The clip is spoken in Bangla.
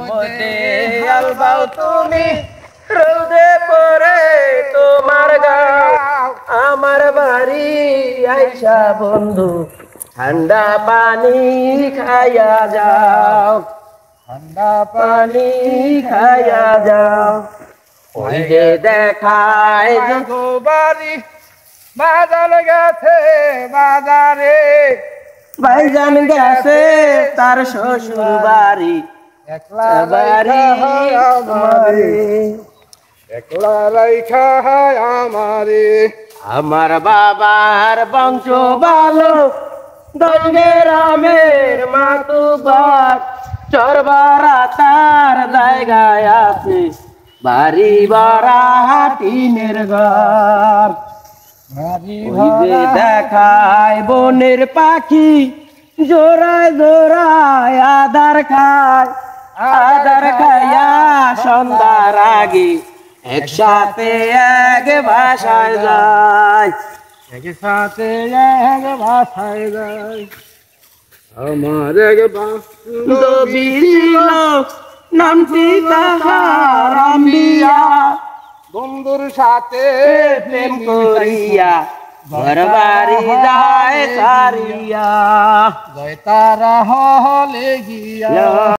মধ্যে আলবাও তুমি রোদে পরে তোমার গাও আমার বাড়ি আইসা বন্ধু ঠান্ডা পানি খাইয়া যাও ঠান্ডা পানি খাইয়া যাও ওই যে দেখায় বাড়ি বাজার গেছে বাজারে ভাইজান গেছে তার শ্বশুর বাড়ি একলা বাড়ি আমারে একলা রাইখা আমারে আমার বাবার বংশ ভালো দশমের আমের মাতুবার চরবারা তার জায়গায় আছে বাড়ি বাড়া টিনের ঘর ওই যে দেখায় বনের পাখি জোড়ায় জোড়ায় আধার খাইয়া সন্ধ্যার আগে একসাথে এক বাসায় যায় একসাথে এক ভাষায় যায় আমার এক বান্ধবী ছিল নামটি তাহার আম্বিয়া বন্ধুর সাথে প্রেম করিয়া ঘর বাড়ি যায় সারিয়া জয় তারা হলে গিয়া